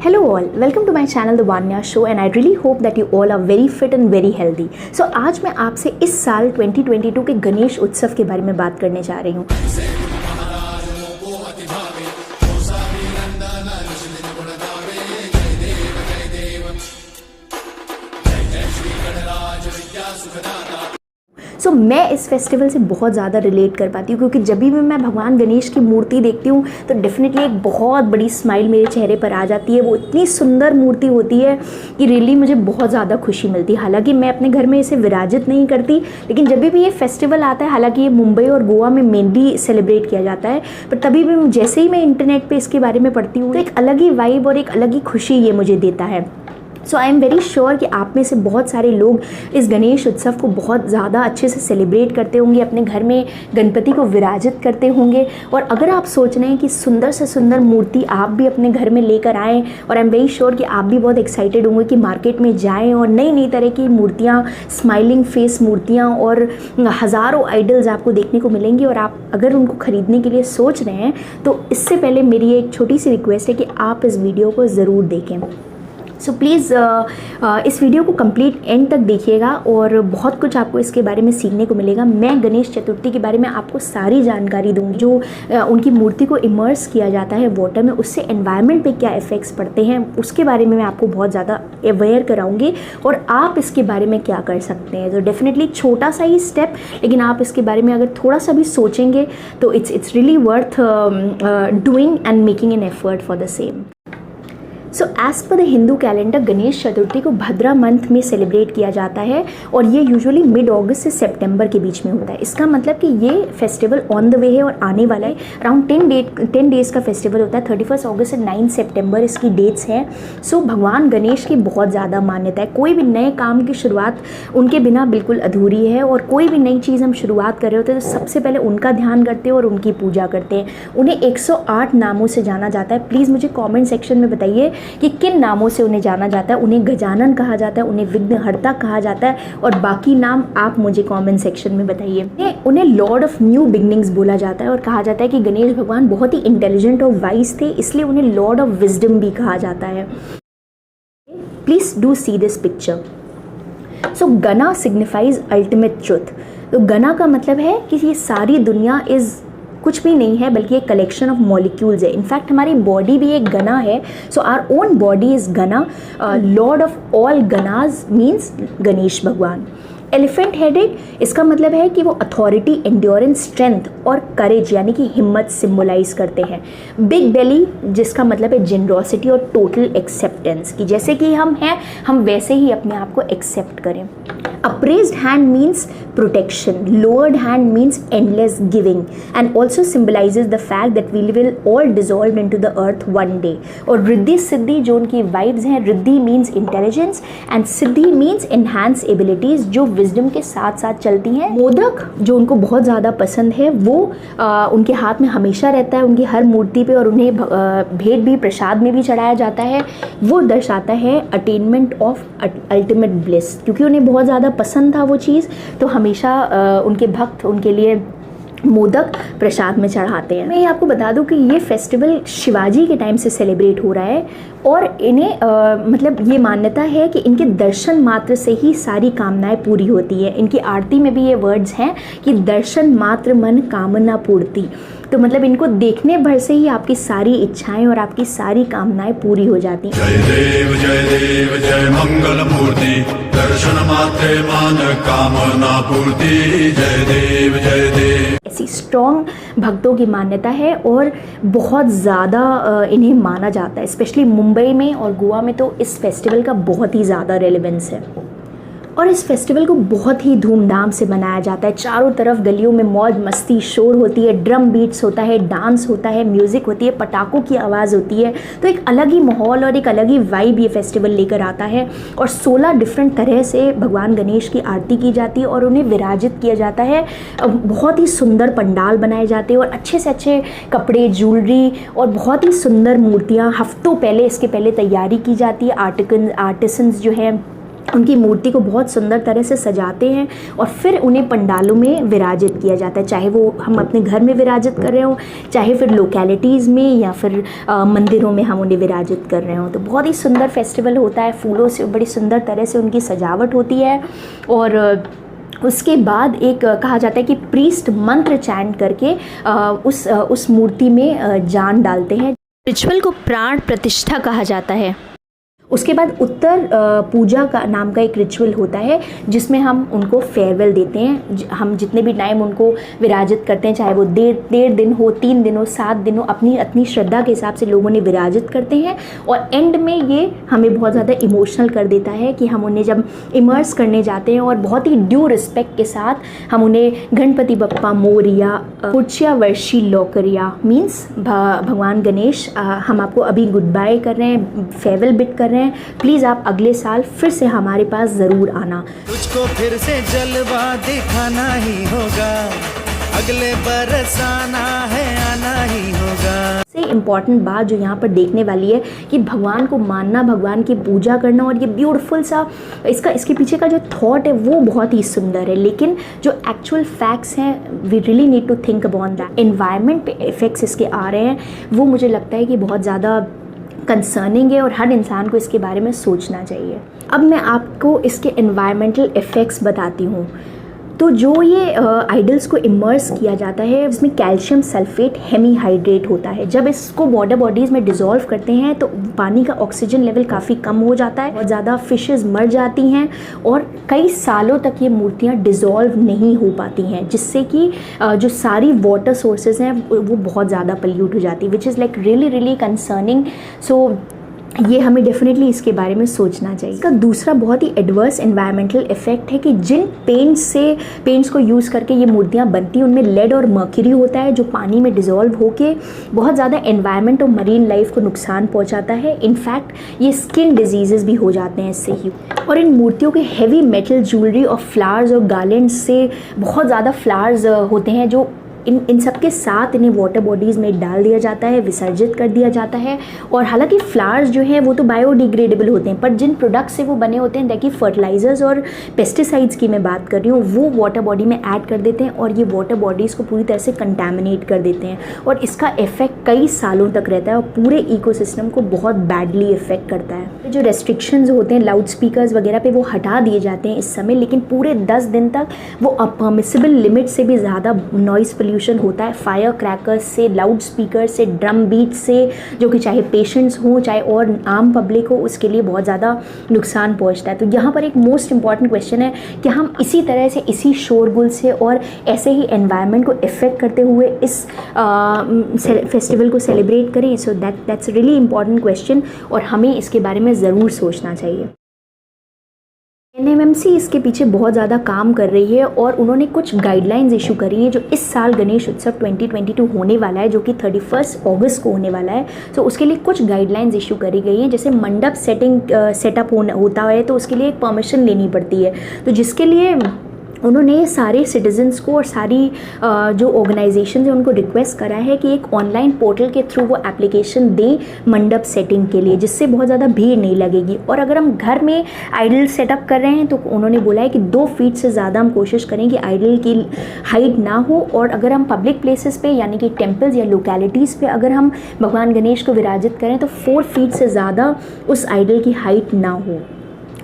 Hello all, welcome to my channel The Vanya Show and I really hope that you all are very fit and very healthy. So आज मैं आपसे इस साल 2022 के गणेश उत्सव के बारे में बात करने जा रही हूँ। मैं इस फेस्टिवल से बहुत ज़्यादा रिलेट कर पाती हूँ क्योंकि जब भी मैं भगवान गणेश की मूर्ति देखती हूँ तो डेफिनेटली एक बहुत बड़ी स्माइल मेरे चेहरे पर आ जाती है। वो इतनी सुंदर मूर्ति होती है कि रियली मुझे बहुत ज़्यादा खुशी मिलती है। हालांकि मैं अपने घर में इसे विराजित नहीं करती, लेकिन जब भी ये फेस्टिवल आता है, हालांकि ये मुंबई और गोवा में मेनली सेलिब्रेट किया जाता है, पर तभी भी जैसे ही मैं इंटरनेट पर इसके बारे में पढ़ती हूँ तो एक अलग ही वाइब और एक अलग ही खुशी ये मुझे देता है। सो आई एम वेरी श्योर कि आप में से बहुत सारे लोग इस गणेश उत्सव को बहुत ज़्यादा अच्छे से सेलिब्रेट करते होंगे, अपने घर में गणपति को विराजित करते होंगे। और अगर आप सोच रहे हैं कि सुंदर से सुंदर मूर्ति आप भी अपने घर में लेकर आएँ, और आई एम वेरी श्योर कि आप भी बहुत एक्साइटेड होंगे कि मार्केट में जाएँ और नई नई तरह की मूर्तियाँ, स्माइलिंग फेस मूर्तियाँ और हज़ारों आइडल्स आपको देखने को मिलेंगी। और आप अगर उनको ख़रीदने के लिए सोच रहे हैं तो इससे पहले मेरी एक छोटी सी रिक्वेस्ट है कि आप इस वीडियो को ज़रूर देखें। सो प्लीज़ इस वीडियो को कंप्लीट एंड तक देखिएगा और बहुत कुछ आपको इसके बारे में सीखने को मिलेगा। मैं गणेश चतुर्थी के बारे में आपको सारी जानकारी दूँगी। जो उनकी मूर्ति को इमर्स किया जाता है वाटर में, उससे एनवायरनमेंट पे क्या इफ़ेक्ट्स पड़ते हैं उसके बारे में मैं आपको बहुत ज़्यादा अवेयर कराऊँगी और आप इसके बारे में क्या कर सकते हैं। तो डेफिनेटली छोटा सा ही स्टेप, लेकिन आप इसके बारे में अगर थोड़ा सा भी सोचेंगे तो it's really worth doing and making an effort for the same. So as per the Hindu calendar Ganesh Chaturthi को भद्रा मंथ में सेलिब्रेट किया जाता है और ये यूजुअली मिड अगस्त से सितंबर के बीच में होता है। इसका मतलब कि ये फेस्टिवल ऑन द वे है और आने वाला है। अराउंड 10 डेज़ का फेस्टिवल होता है। 31 अगस्त से 9 सितंबर इसकी डेट्स हैं। सो भगवान गणेश की बहुत ज़्यादा मान्यता है। कोई भी नए काम की शुरुआत उनके बिना बिल्कुल अधूरी है और कोई भी नई चीज़ हम शुरुआत कर रहे होते हैं तो सबसे पहले उनका ध्यान करते हैं और उनकी पूजा करते हैं। उन्हें 108 नामों से जाना जाता है। प्लीज़ मुझे कॉमेंट सेक्शन में बताइए कि किन नामों से उन्हें जाना जाता है। उन्हें गजानन कहा जाता है, उन्हें विघ्नहर्ता कहा जाता है और बाकी नाम आप मुझे कमेंट सेक्शन में बताइए। उन्हें लॉर्ड ऑफ न्यू बिगनिंग्स बोला जाता है और कहा जाता है कि गणेश भगवान बहुत ही इंटेलिजेंट और वाइज थे, इसलिए उन्हें लॉर्ड ऑफ विजडम भी कहा जाता है। Please do see this picture. So गना सिग्निफाइज अल्टीमेट ट्रुथ। तो गना का मतलब है कि ये सारी दुनिया इज कुछ भी नहीं है बल्कि एक कलेक्शन ऑफ मॉलिक्यूल्स है। इनफैक्ट हमारी बॉडी भी एक गना है। So our own body is gana. Lord of all ganas means Ganesh भगवान। एलिफेंट हेडेड, इसका मतलब है कि वो अथॉरिटी, एंड्योरेंस, स्ट्रेंथ और करेज यानी कि हिम्मत सिंबलाइज करते हैं। बिग बेली, जिसका मतलब है जेनरोसिटी और टोटल एक्सेप्टेंस, की जैसे कि हम हैं हम वैसे ही अपने आप को एक्सेप्ट करें। Upraised hand means protection, lowered hand means endless giving and also symbolizes the fact that we will all dissolve into the earth one day. और रिद्धि सिद्धि जो उनकी वाइब्स हैं, Riddhi means intelligence and Siddhi means enhance abilities जो wisdom के साथ साथ चलती हैं। मोदक जो उनको बहुत ज़्यादा पसंद है वो उनके हाथ में हमेशा रहता है, उनकी हर मूर्ति पे, और उन्हें भेंट भी, प्रसाद में भी चढ़ाया जाता है। वो दर्शाता है अटेनमेंट ऑफ अल्टीमेट ब्लिस। क्योंकि उन्हें बहुत ज़्यादा पसंद था वो चीज़ तो हमेशा उनके भक्त उनके लिए मोदक प्रसाद में चढ़ाते हैं। मैं ये आपको बता दूं कि ये फेस्टिवल शिवाजी के टाइम से सेलिब्रेट हो रहा है और इन्हें मतलब ये मान्यता है कि इनके दर्शन मात्र से ही सारी कामनाएं पूरी होती है। इनकी आरती में भी ये वर्ड्स हैं कि दर्शन मात्र मन कामना पूर्ति। तो मतलब इनको देखने भर से ही आपकी सारी इच्छाएं और आपकी सारी कामनाएं पूरी हो जाती हैं। जय देव जय मंगल मूर्ति, दर्शन मात्रे मन कामना पूर्ति। जय देव जय देव। ऐसी स्ट्रॉन्ग भक्तों की मान्यता है और बहुत ज़्यादा इन्हें माना जाता है। स्पेशली मुंबई में और गोवा में तो इस फेस्टिवल का बहुत ही ज़्यादा रेलेवेंस है और इस फेस्टिवल को बहुत ही धूमधाम से मनाया जाता है। चारों तरफ गलियों में मौज मस्ती, शोर होती है, ड्रम बीट्स होता है, डांस होता है, म्यूज़िक होती है, पटाखों की आवाज़ होती है। तो एक अलग ही माहौल और एक अलग ही वाइब ये फेस्टिवल लेकर आता है। और 16 डिफरेंट तरह से भगवान गणेश की आरती की जाती है और उन्हें विराजित किया जाता है। बहुत ही सुंदर पंडाल बनाए जाते हैं और अच्छे से अच्छे कपड़े, ज्वेलरी और बहुत ही सुंदर मूर्तियाँ हफ्तों पहले, इसके पहले तैयारी की जाती है। आर्टिसंस जो है उनकी मूर्ति को बहुत सुंदर तरह से सजाते हैं और फिर उन्हें पंडालों में विराजित किया जाता है, चाहे वो हम अपने घर में विराजित कर रहे हों, चाहे फिर लोकेलिटीज़ में या फिर मंदिरों में हम उन्हें विराजित कर रहे हों। तो बहुत ही सुंदर फेस्टिवल होता है, फूलों से बड़ी सुंदर तरह से उनकी सजावट होती है। और उसके बाद एक कहा जाता है कि प्रीस्ट मंत्र चैंट करके उस मूर्ति में जान डालते हैं। रिचुअल को प्राण प्रतिष्ठा कहा जाता है। उसके बाद उत्तर पूजा का नाम का एक रिचुअल होता है जिसमें हम उनको फेयरवेल देते हैं। हम जितने भी टाइम उनको विराजित करते हैं, चाहे वो डेढ़ दिन हो, 3 दिन हो, 7 दिन हो, अपनी अपनी श्रद्धा के हिसाब से लोग उन्हें विराजित करते हैं। और एंड में ये हमें बहुत ज़्यादा इमोशनल कर देता है कि हम उन्हें जब इमर्स करने जाते हैं और बहुत ही ड्यू रिस्पेक्ट के साथ हम उन्हें गणपति बप्पा मोरिया, पुष्या वर्षी लौकरिया मीन्स भगवान गणेश, हम आपको अभी गुड बाय कर रहे हैं, फेयरवेल बिट कर रहे हैं, प्लीज़ आप अगले साल फिर से हमारे पास ज़रूर आना। तुझको फिर से जलवा दिखाना ही होगा, अगले बरस आना है, आना ही होगा। सबसे इम्पॉर्टेंट बात जो यहाँ पर देखने वाली है कि भगवान को मानना, भगवान की पूजा करना, और ये ब्यूटीफुल सा इसके पीछे का जो थॉट है वो बहुत ही सुंदर है। लेकिन जो एक्चुअल फैक्ट्स हैं, we really need to think about that. Environment पे इफ़ेक्ट्स इसके आ रहे हैं, वो मुझे लगता है कि बहुत ज़्यादा कंसर्निंग है और हर इंसान को इसके बारे में सोचना चाहिए। अब मैं आपको इसके एनवायरमेंटल इफ़ेक्ट्स बताती हूँ। तो जो ये आइडल्स को इमर्स किया जाता है, इसमें कैल्शियम सल्फेट हेमीहाइड्रेट होता है। जब इसको वाटर बॉडीज़ में डिज़ोल्व करते हैं तो पानी का ऑक्सीजन लेवल काफ़ी कम हो जाता है और ज़्यादा फिशेस मर जाती हैं और कई सालों तक ये मूर्तियाँ डिज़ोल्व नहीं हो पाती हैं, जिससे कि जो सारी वाटर सोर्सेज हैं वो बहुत ज़्यादा पल्यूट हो जाती है, which is like really concerning. So ये हमें डेफिनेटली इसके बारे में सोचना चाहिए। इसका दूसरा बहुत ही एडवर्स एनवायरमेंटल इफेक्ट है कि जिन पेंट्स को यूज़ करके ये मूर्तियाँ बनती हैं उनमें लेड और मर्क्यूरी होता है, जो पानी में डिज़ोल्व होके बहुत ज़्यादा एनवायरनमेंट और मरीन लाइफ को नुकसान पहुँचाता है। इनफैक्ट ये स्किन डिजीज़ेज़ भी हो जाते हैं इससे ही। और इन मूर्तियों के हैवी मेटल ज्वेलरी और फ्लावर्स और गार्लेंड्स से बहुत ज़्यादा फ्लावर्स होते हैं, जो इन सब के साथ इन्हें वाटर बॉडीज़ में डाल दिया जाता है, विसर्जित कर दिया जाता है। और हालांकि फ्लावर्स जो हैं वो तो बायोडिग्रेडेबल होते हैं, पर जिन प्रोडक्ट्स से वो बने होते हैं, देखिए फर्टिलाइजर्स और पेस्टिसाइड्स की मैं बात कर रही हूँ, वो वाटर बॉडी में ऐड कर देते हैं और ये वाटर बॉडीज़ को पूरी तरह से कंटैमिनेट कर देते हैं और इसका इफेक्ट कई सालों तक रहता है और पूरे इकोसिस्टम को बहुत बैडली इफेक्ट करता है। जो रेस्ट्रिक्शंस होते हैं लाउड स्पीकर्स वगैरह पे वो हटा दिए जाते हैं इस समय, लेकिन पूरे 10 दिन तक वो अपरमिसिबल लिमिट से भी ज़्यादा नॉइस पोल्यूशन होता है। फायर क्रैकर्स से, लाउड स्पीकर से, ड्रम बीट से, जो कि चाहे पेशेंट्स हों चाहे और आम पब्लिक हो, उसके लिए बहुत ज़्यादा नुकसान पहुंचता है। तो यहाँ पर एक मोस्ट इंपॉर्टेंट क्वेश्चन है कि हम इसी तरह से, इसी शोरगुल से और ऐसे ही एनवायरनमेंट को इफेक्ट करते हुए इस फेस्टिवल को सेलिब्रेट करें। So that's really important question और हमें इसके बारे में ज़रूर सोचना चाहिए। NMMC इसके पीछे बहुत ज़्यादा काम कर रही है और उन्होंने कुछ गाइडलाइंस इशू करी हैं जो इस साल गणेश उत्सव 2022 होने वाला है, जो कि 31 अगस्त को होने वाला है। तो उसके लिए कुछ गाइडलाइंस इशू करी गई हैं, जैसे मंडप सेटअप होता है तो उसके लिए एक परमिशन लेनी पड़ती है। तो जिसके लिए उन्होंने सारे सिटीजन्स को और सारी जो ऑर्गेनाइजेशन है उनको रिक्वेस्ट करा है कि एक ऑनलाइन पोर्टल के थ्रू वो एप्लीकेशन दें मंडप सेटिंग के लिए, जिससे बहुत ज़्यादा भीड़ नहीं लगेगी। और अगर हम घर में आइडल सेटअप कर रहे हैं तो उन्होंने बोला है कि 2 फीट से ज़्यादा हम कोशिश करें कि आइडल की हाइट ना हो, और अगर हम पब्लिक प्लेसेस पे यानी कि टेम्पल्स या लोकेलिटीज़ पे अगर हम भगवान गणेश को विराजित करें तो 4 फीट से ज़्यादा उस आइडल की हाइट ना हो।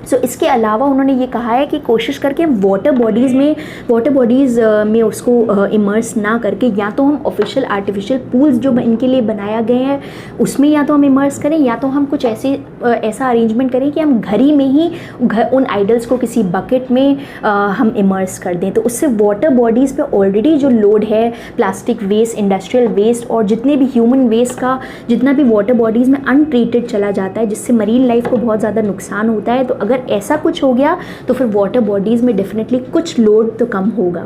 सो इसके अलावा उन्होंने ये कहा है कि कोशिश करके वाटर बॉडीज़ में उसको इमर्स ना करके या तो हम ऑफिशियल आर्टिफिशियल पूल्स जो इनके लिए बनाया गए हैं उसमें या तो हम इमर्स करें, या तो हम कुछ ऐसा अरेंजमेंट करें कि हम घर ही में ही उन आइडल्स को किसी बकेट में हम इमर्स कर दें। तो उससे वाटर बॉडीज़ पे ऑलरेडी जो लोड है प्लास्टिक वेस्ट, इंडस्ट्रियल वेस्ट और जितने भी ह्यूमन वेस्ट का जितना भी वाटर बॉडीज़ में अनट्रीटेड चला जाता है, जिससे मरीन लाइफ को बहुत ज़्यादा नुकसान होता है। तो अगर ऐसा कुछ हो गया तो फिर वाटर बॉडीज़ में डेफिनेटली कुछ लोड तो कम होगा।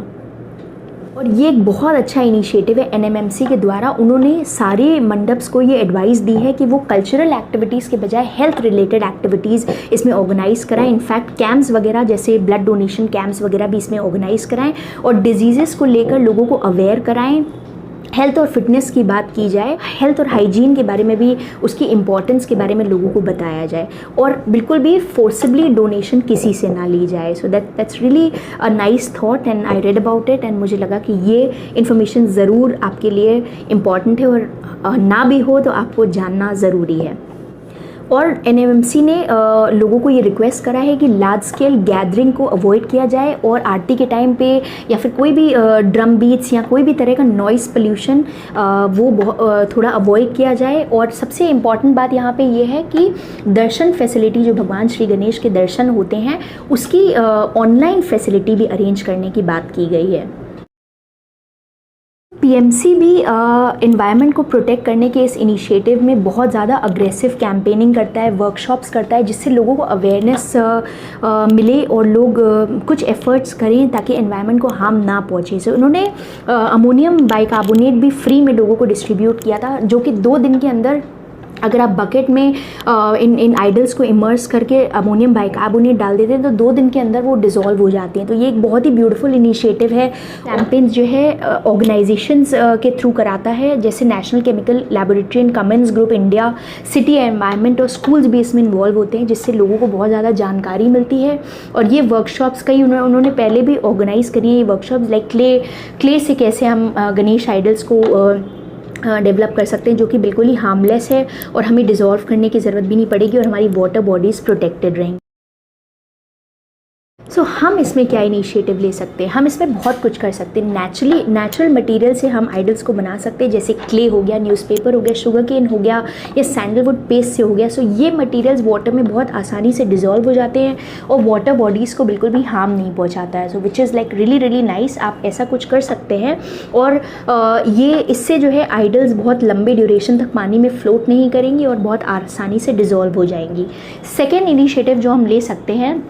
और ये एक बहुत अच्छा इनिशिएटिव है NMMC के द्वारा। उन्होंने सारे मंडप्स को ये एडवाइस दी है कि वो कल्चरल एक्टिविटीज़ के बजाय हेल्थ रिलेटेड एक्टिविटीज़ इसमें ऑर्गेनाइज़ कराएं। इनफैक्ट कैंप्स वगैरह जैसे ब्लड डोनेशन कैंप्स वगैरह भी इसमें ऑर्गेनाइज़ कराएं और डिजीज़ेस को लेकर लोगों को अवेयर कराएं। हेल्थ और फिटनेस की बात की जाए, हेल्थ और हाइजीन के बारे में भी, उसकी इम्पोर्टेंस के बारे में लोगों को बताया जाए और बिल्कुल भी फोर्सिबली डोनेशन किसी से ना ली जाए। So that's really a nice thought and I read about it and मुझे लगा कि ये इन्फॉर्मेशन ज़रूर आपके लिए इम्पॉर्टेंट है और ना भी हो तो आपको जानना ज़रूरी है। और NMMC ने लोगों को ये रिक्वेस्ट करा है कि लार्ज स्केल गैदरिंग को अवॉइड किया जाए और आरती के टाइम पे या फिर कोई भी ड्रम बीट्स या कोई भी तरह का नॉइस पोल्यूशन वो थोड़ा अवॉइड किया जाए। और सबसे इम्पॉर्टेंट बात यहाँ पे ये है कि दर्शन फैसिलिटी जो भगवान श्री गणेश के दर्शन होते हैं उसकी ऑनलाइन फैसिलिटी भी अरेंज करने की बात की गई है। PMC भी इन्वायरमेंट को प्रोटेक्ट करने के इस इनिशिएटिव में बहुत ज़्यादा अग्रेसिव कैंपेनिंग करता है, वर्कशॉप्स करता है, जिससे लोगों को अवेयरनेस मिले और लोग कुछ एफर्ट्स करें ताकि इन्वायरमेंट को हार्म ना पहुँचे। सो उन्होंने अमोनियम बाइकार्बोनेट भी फ्री में लोगों को डिस्ट्रीब्यूट किया था, जो कि 2 दिन के अंदर अगर आप बकेट में इन आइडल्स को इमर्स करके अमोनियम बाइकार्बोनेट डाल देते हैं तो 2 दिन के अंदर वो डिज़ोल्व हो जाते हैं। तो ये एक बहुत ही ब्यूटीफुल इनिशिएटिव है। कैंपेन्स जो है ऑर्गेनाइजेशंस के थ्रू कराता है, जैसे national chemical laboratory and Cummins group India, city environment और स्कूल्स भी इसमें इन्वॉल्व होते हैं, जिससे लोगों को बहुत ज़्यादा जानकारी मिलती है। और ये वर्कशॉप्स कई उन्होंने पहले भी ऑर्गेनाइज़ करी है, ये वर्कशॉप्स लाइक क्ले से कैसे हम गणेश आइडल्स को डेवलप कर सकते हैं, जो कि बिल्कुल ही हार्मलेस है और हमें डिज़ोल्व करने की ज़रूरत भी नहीं पड़ेगी और हमारी वाटर बॉडीज़ प्रोटेक्टेड रहेंगी। सो हम इसमें क्या इनिशिएटिव ले सकते हैं? हम इसमें बहुत कुछ कर सकते हैं। नेचुरल मटेरियल से हम आइडल्स को बना सकते हैं, जैसे क्ले हो गया, न्यूज़पेपर हो गया, शुगर केन हो गया या सैंडलवुड पेस्ट से हो गया। सो ये मटेरियल्स वाटर में बहुत आसानी से डिज़ोल्व हो जाते हैं और वाटर बॉडीज़ को बिल्कुल भी हार्म नहीं पहुँचाता है। So which is like really nice. आप ऐसा कुछ कर सकते हैं और ये इससे जो है आइडल्स बहुत लंबे ड्यूरेशन तक पानी में फ्लोट नहीं करेंगी और बहुत आसानी से डिज़ोल्व हो जाएंगी। सेकेंड इनिशिएटिव जो हम ले सकते हैं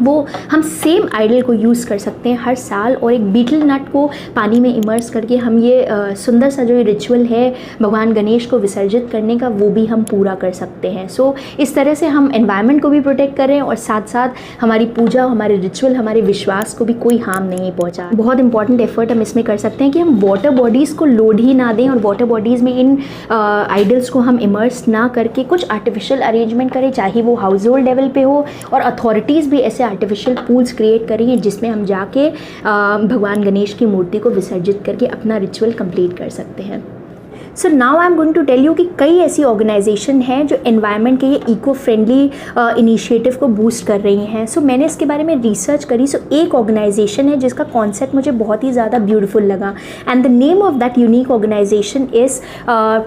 वो हम सेम आइडल को यूज़ कर सकते हैं हर साल और एक बीटल नट को पानी में इमर्स करके हम ये सुंदर सा जो ये रिचुअल है भगवान गणेश को विसर्जित करने का वो भी हम पूरा कर सकते हैं। सो इस तरह से हम एनवायरनमेंट को भी प्रोटेक्ट करें और साथ साथ हमारी पूजा, हमारे रिचुअल, हमारे विश्वास को भी कोई हार्म नहीं पहुँचा। बहुत इंपॉर्टेंट एफर्ट हम इसमें कर सकते हैं कि हम वाटर बॉडीज़ को लोड ही ना दें और वाटर बॉडीज़ में इन आइडल्स को हम इमर्स ना करके कुछ आर्टिफिशियल अरेंजमेंट करें, चाहे वो हाउस होल्ड लेवल पे हो। और अथॉरिटीज़ भी ऐसे आर्टिफिशियल पूल्स क्रिएट करेंगे जिसमें हम जाके भगवान गणेश की मूर्ति को विसर्जित करके अपना रिचुअल कंप्लीट कर सकते हैं। So now I am going to tell you कि कई ऐसी ऑर्गेनाइजेशन हैं जो एनवायरनमेंट के ये इको फ्रेंडली इनिशिएटिव को बूस्ट कर रही हैं। सो मैंने इसके बारे में रिसर्च करी। सो एक ऑर्गेनाइजेशन है जिसका कॉन्सेप्ट मुझे बहुत ही ज़्यादा ब्यूटीफुल लगा and the name of that unique organisation is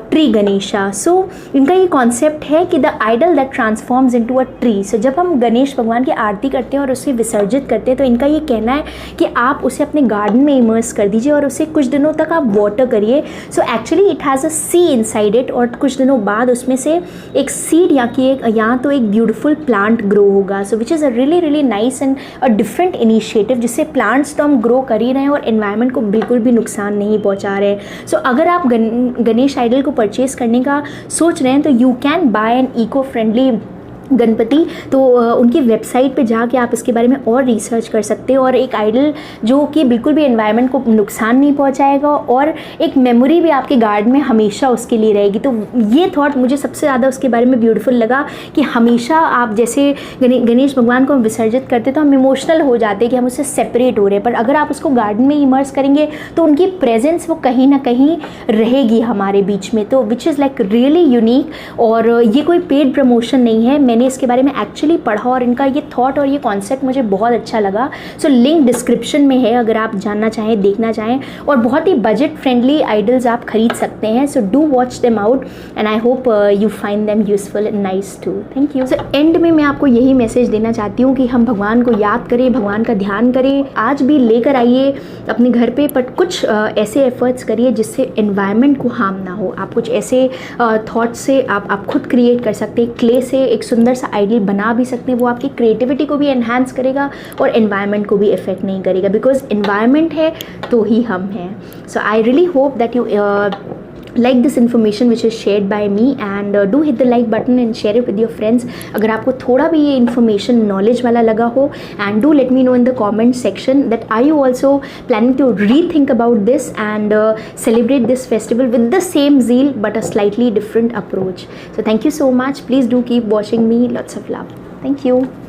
tree Ganesha. So इनका ये कॉन्सेप्ट है कि the idol that transforms into a tree. So जब हम गणेश भगवान की आरती करते हैं और उसे विसर्जित करते हैं तो इनका ये कहना है कि आप उसे अपने गार्डन में इमर्स कर दीजिए और उसे कुछ दिनों तक आप वाटर करिए। So actually it has a seed inside it और कुछ दिनों बाद उसमें से एक सीड या तो एक ब्यूटीफुल प्लांट ग्रो होगा। So which is a really nice and a different initiative, जिससे प्लांट्स तो हम ग्रो कर ही रहे हैं और एनवायरनमेंट को बिल्कुल भी नुकसान नहीं पहुंचा रहे हैं। सो अगर आप गणेश आइडल को परचेज करने का सोच रहे हैं तो you can buy an eco friendly Ganpati. तो उनकी वेबसाइट पे जाके आप इसके बारे में और रिसर्च कर सकते हो और एक आइडल जो कि बिल्कुल भी एनवायरनमेंट को नुकसान नहीं पहुंचाएगा और एक मेमोरी भी आपके गार्डन में हमेशा उसके लिए रहेगी। तो ये थॉट मुझे सबसे ज़्यादा उसके बारे में ब्यूटीफुल लगा कि हमेशा आप जैसे गणेश भगवान को हम विसर्जित करते तो हम इमोशनल हो जाते कि हम उससे सेपरेट हो रहे हैं, पर अगर आप उसको गार्डन में इमर्स करेंगे तो उनकी प्रेजेंस वो कहीं ना कहीं रहेगी हमारे बीच में। तो विच इज़ लाइक रियली यूनिक और ये कोई पेड प्रमोशन नहीं है। मैंने इसके बारे में एक्चुअली पढ़ा और इनका ये थॉट और ये कॉन्सेप्ट मुझे बहुत अच्छा लगा। सो लिंक डिस्क्रिप्शन में है अगर आप जानना चाहें, देखना चाहें। और बहुत ही बजट फ्रेंडली आइडल्स आप खरीद सकते हैं। So do watch them out and I hope you find them useful and nice too. Thank you. So end में मैं आपको यही मैसेज देना चाहती हूँ कि हम भगवान को याद करें, भगवान का ध्यान करें। आज भी लेकर आइए अपने घर पे, बट कुछ ऐसे एफर्ट्स करिए जिससे एनवायरनमेंट को हार्म ना हो। आप कुछ ऐसे थॉट्स से आप खुद क्रिएट कर सकते हैं। क्ले से एक सुंदर सा आइडल बना भी सकते हैं, वो आपकी क्रिएटिविटी को भी एनहांस करेगा और एनवायरनमेंट को भी इफेक्ट नहीं करेगा, बिकॉज एनवायरनमेंट है तो ही हम हैं। So I really hope that you like this information which is shared by me, and do hit the like button and share it with your friends अगर आपको थोड़ा भी ये information knowledge वाला लगा हो, and do let me know in the comment section that are you also planning to rethink about this and celebrate this festival with the same zeal but a slightly different approach. So thank you so much. Please do keep watching me. Lots of love. Thank you.